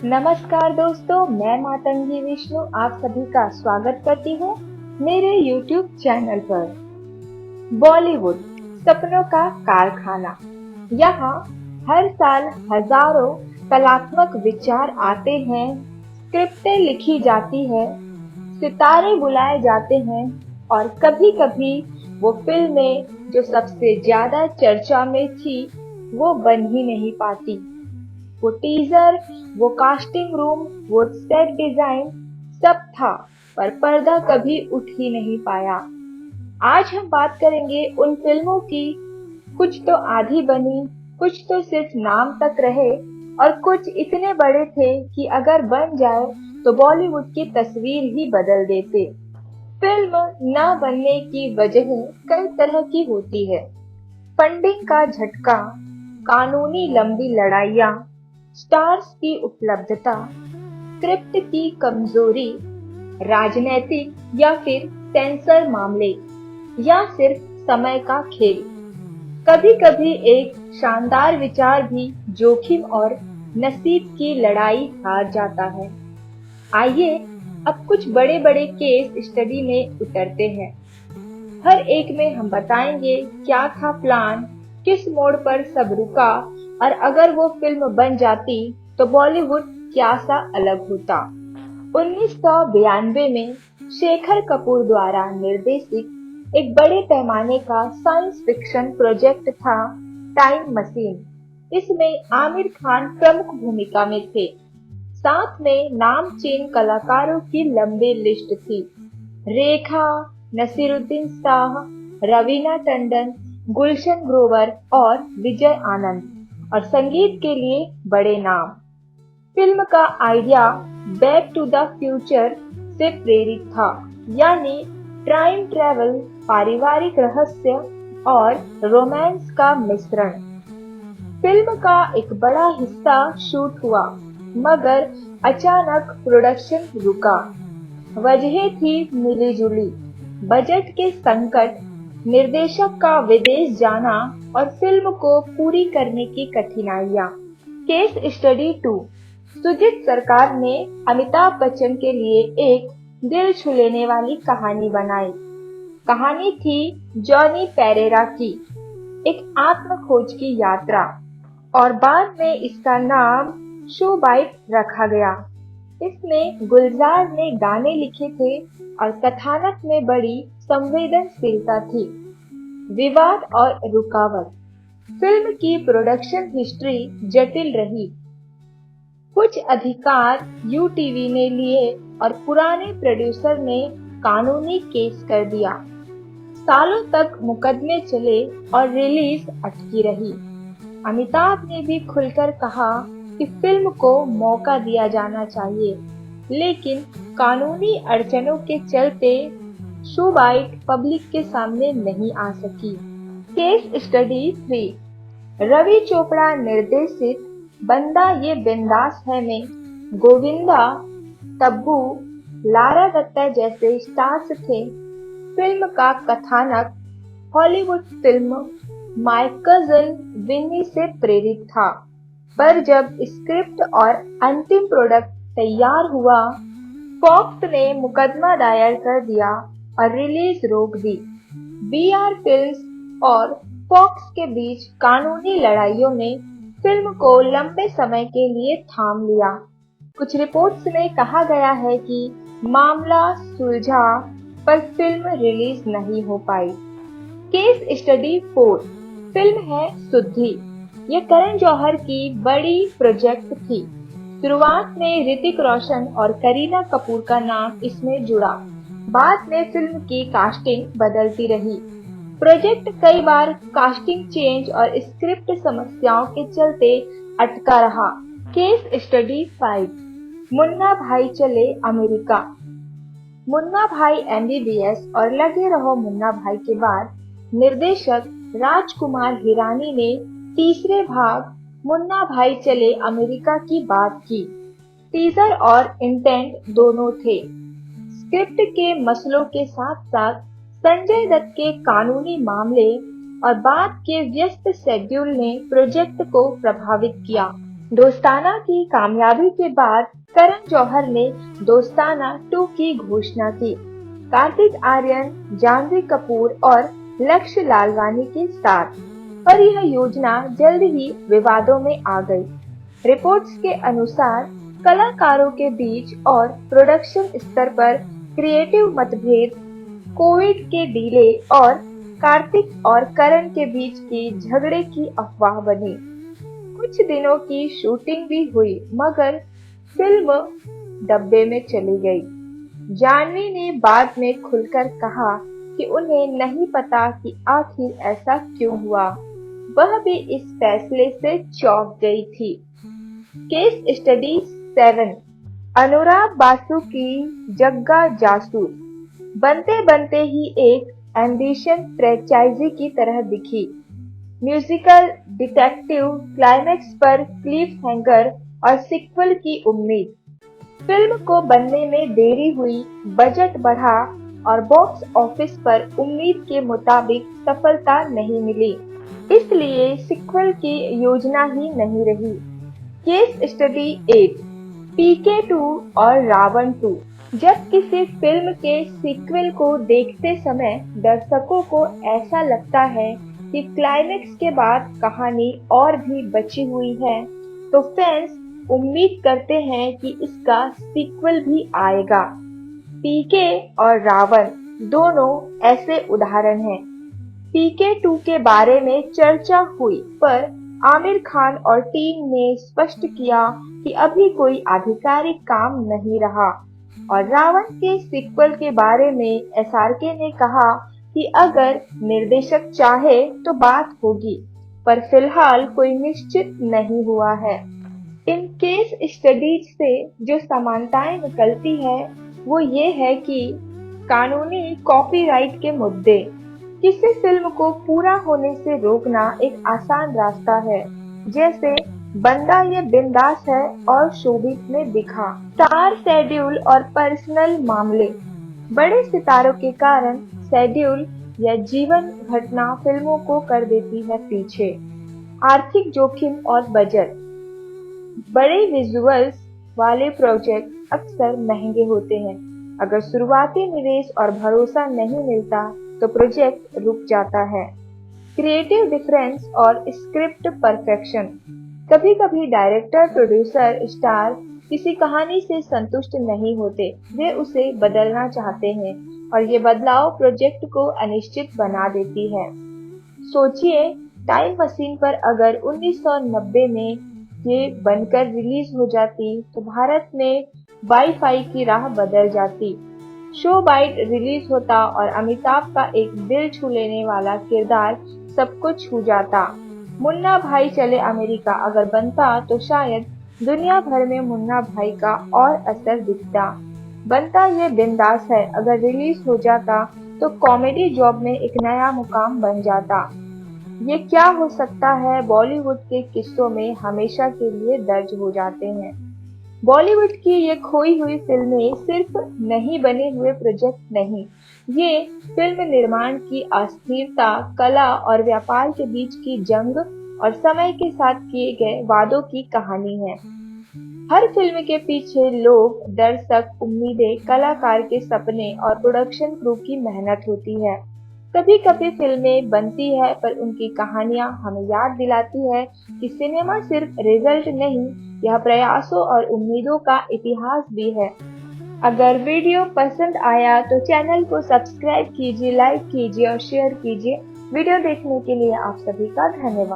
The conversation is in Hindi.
नमस्कार दोस्तों, मैं मातंगी विष्णु आप सभी का स्वागत करती हूँ मेरे YouTube चैनल पर। बॉलीवुड सपनों का कारखाना। यहाँ हर साल हजारों कलात्मक विचार आते हैं, स्क्रिप्टें लिखी जाती है, सितारे बुलाए जाते हैं और कभी-कभी वो फिल्में जो सबसे ज्यादा चर्चा में थी, वो बन ही नहीं पाती। वो टीजर, वो कास्टिंग रूम, वो सेट डिजाइन सब था, पर पर्दा कभी उठ ही नहीं पाया। आज हम बात करेंगे उन फिल्मों की, कुछ तो आधी बनी, कुछ तो सिर्फ नाम तक रहे और कुछ इतने बड़े थे कि अगर बन जाए तो बॉलीवुड की तस्वीर ही बदल देते। फिल्म न बनने की वजह कई तरह की होती है। फंडिंग का झटका, कानूनी लंबी लड़ाइयाँ, स्टार्स की उपलब्धता, स्क्रिप्ट की कमजोरी, राजनीतिक या फिर सेंसर मामले, या सिर्फ समय का खेल। कभी-कभी एक शानदार विचार भी जोखिम और नसीब की लड़ाई हार जाता है। आइए अब कुछ बड़े-बड़े केस स्टडी में उतरते हैं। हर एक में हम बताएंगे क्या था प्लान, किस मोड़ पर सब रुका और अगर वो फिल्म बन जाती तो बॉलीवुड क्या सा अलग होता। 1992 में शेखर कपूर द्वारा निर्देशित एक बड़े पैमाने का साइंस फिक्शन प्रोजेक्ट था टाइम मशीन। इसमें आमिर खान प्रमुख भूमिका में थे। साथ में नामचीन कलाकारों की लंबी लिस्ट थी। रेखा, नसीरुद्दीन शाह, रवीना टंडन, गुलशन ग्रोवर और विजय आनंद। और संगीत के लिए बड़े नाम। फिल्म का idea back to the future से प्रेरित था, यानी टाइम ट्रैवल, पारिवारिक रहस्य और रोमांस का मिश्रण। फिल्म का एक बड़ा हिस्सा शूट हुआ, मगर अचानक प्रोडक्शन रुका। वजह थी मिली-जुली बजट के संकट, निर्देशक का विदेश जाना और फिल्म को पूरी करने की कठिनाइयां। Case study 2। सुजीत सरकार ने अमिताभ बच्चन के लिए एक दिल छू लेने वाली कहानी बनाई। कहानी थी जॉनी पेरेरा की, एक आत्म खोज की यात्रा, और बाद में इसका नाम शो बाइट रखा गया। इसमें गुलजार ने गाने लिखे थे और कथानक में बड़ी संवेदनशीलता थी। विवाद और रुकावट। फिल्म की प्रोडक्शन हिस्ट्री जटिल रही। कुछ अधिकार यूटीवी ने लिए और पुराने प्रोड्यूसर ने कानूनी केस कर दिया। सालों तक मुकदमे चले और रिलीज अटकी रही। अमिताभ ने भी खुलकर कहा कि फिल्म को मौका दिया जाना चाहिए, लेकिन कानूनी अड़चनों के चलते शो बाइट पब्लिक के सामने नहीं आ सकी। Case study 3। रवि चोपड़ा निर्देशित बंदा ये बिंदास है में गोविंदा, तब्बू, लारा दत्ता जैसे स्टार्स थे। फिल्म का कथानक हॉलीवुड फिल्म माय कजिन विनी से प्रेरित था, पर जब स्क्रिप्ट और अंतिम प्रोडक्ट तैयार हुआ, फॉक्स ने मुकदमा दायर कर दिया और रिलीज रोक दी। बीआर फिल्म्स और फॉक्स के बीच कानूनी लड़ाइयों ने फिल्म को लंबे समय के लिए थाम लिया। कुछ रिपोर्ट्स में कहा गया है कि मामला सुलझा, पर फिल्म रिलीज नहीं हो पाई। Case study 4। फिल्म है सुद्धि। ये करण जौहर की बड़ी प्रोजेक्ट थी। शुरुआत में ऋतिक रोशन और करीना कपूर का नाम इसमें जुड़ा। बाद में फिल्म की कास्टिंग बदलती रही। प्रोजेक्ट कई बार कास्टिंग चेंज और स्क्रिप्ट समस्याओं के चलते अटका रहा। Case study 5। मुन्ना भाई चले अमेरिका। मुन्ना भाई MBBS और लगे रहो मुन्ना भाई के बाद निर्देशक राजकुमार हिरानी ने तीसरे भाग मुन्ना भाई चले अमेरिका की बात की। टीजर और इंटेंट दोनों थे। स्क्रिप्ट के मसलों के साथ साथ संजय दत्त के कानूनी मामले और बाद के व्यस्त शेड्यूल ने प्रोजेक्ट को प्रभावित किया। दोस्ताना की कामयाबी के बाद करण जौहर ने दोस्ताना 2 की घोषणा की। कार्तिक आर्यन, जानवी कपूर और लक्ष्य लालवानी के साथ, पर यह योजना जल्द ही विवादों में आ गई। रिपोर्ट्स के अनुसार कलाकारों के बीच और प्रोडक्शन स्तर पर क्रिएटिव मतभेद, कोविड के डिले और कार्तिक और करण के बीच की झगड़े की अफवाह बनी। कुछ दिनों की शूटिंग भी हुई, मगर फिल्म डब्बे में चली गई। जानवी ने बाद में खुलकर कहा कि उन्हें नहीं पता कि आखिर ऐसा क्यों हुआ। वह भी इस फैसले से चौंक गई थी। केस स्टडी 7, अनुराग बासु की जग्गा जासूस बनते बनते ही एक एम्बिशन फ्रेंचाइजी की तरह दिखी। म्यूजिकल, डिटेक्टिव, क्लाइमैक्स पर क्लिफ हैंगर और सीक्वल की उम्मीद। फिल्म को बनने में देरी हुई, बजट बढ़ा और बॉक्स ऑफिस पर उम्मीद के मुताबिक सफलता नहीं मिली, इसलिए सीक्वल की योजना ही नहीं रही। केस स्टडी 8, पीके 2 और रावण 2। जब किसी फिल्म के सीक्वल को देखते समय दर्शकों को ऐसा लगता है कि क्लाइमैक्स के बाद कहानी और भी बची हुई है, तो फैंस उम्मीद करते हैं कि इसका सीक्वल भी आएगा। पीके और रावण दोनों ऐसे उदाहरण हैं। पीके 2 के बारे में चर्चा हुई, पर आमिर खान और टीम ने स्पष्ट किया कि अभी कोई आधिकारिक काम नहीं रहा। और रावण के सीक्वल के बारे में एसआरके ने कहा कि अगर निर्देशक चाहे तो बात होगी, पर फिलहाल कोई निश्चित नहीं हुआ है। इन केस स्टडीज से जो समानताएं निकलती है वो ये है कि कानूनी कॉपीराइट के मुद्दे। किसी फिल्म को पूरा होने से रोकना एक आसान रास्ता है, जैसे बंदा ये बिंदास है और शोबित में दिखा। स्टार शेड्यूल और पर्सनल मामले, बड़े सितारों के कारण शेड्यूल या जीवन घटना फिल्मों को कर देती है पीछे। आर्थिक जोखिम और बजट, बड़े विजुअल्स वाले प्रोजेक्ट अक्सर महंगे होते हैं। अगर शुरुआती निवेश और भरोसा नहीं मिलता तो प्रोजेक्ट रुक जाता है। क्रिएटिव डिफरेंस और स्क्रिप्ट परफेक्शन, कभी कभी डायरेक्टर, प्रोड्यूसर, स्टार किसी कहानी से संतुष्ट नहीं होते, वे उसे बदलना चाहते हैं और ये बदलाव प्रोजेक्ट को अनिश्चित बना देती है। सोचिए, टाइम मशीन पर अगर 1990 में ये बनकर रिलीज हो जाती तो भारत में वाईफाई की राह बदल जाती। शो बाइट रिलीज होता और अमिताभ का एक दिल छू लेने वाला किरदार सबको छू जाता। मुन्ना भाई चले अमेरिका अगर बनता तो शायद दुनिया भर में मुन्ना भाई का और असर दिखता। बनता ये बिंदास है अगर रिलीज हो जाता तो कॉमेडी जॉब में एक नया मुकाम बन जाता। ये क्या हो सकता है बॉलीवुड के किस्सों में हमेशा के लिए दर्ज हो जाते हैं। बॉलीवुड की ये खोई हुई फिल्में सिर्फ नहीं बने हुए प्रोजेक्ट नहीं, ये फिल्म निर्माण की अस्थिरता, कला और व्यापार के बीच की जंग और समय के साथ किए गए वादों की कहानी है। हर फिल्म के पीछे लोग, दर्शक, उम्मीदें, कलाकार के सपने और प्रोडक्शन क्रू की मेहनत होती है। कभी कभी फिल्में बनती है पर उनकी कहानियां हमें याद दिलाती है कि सिनेमा सिर्फ रिजल्ट नहीं, यह प्रयासों और उम्मीदों का इतिहास भी है। अगर वीडियो पसंद आया तो चैनल को सब्सक्राइब कीजिए, लाइक कीजिए और शेयर कीजिए। वीडियो देखने के लिए आप सभी का धन्यवाद।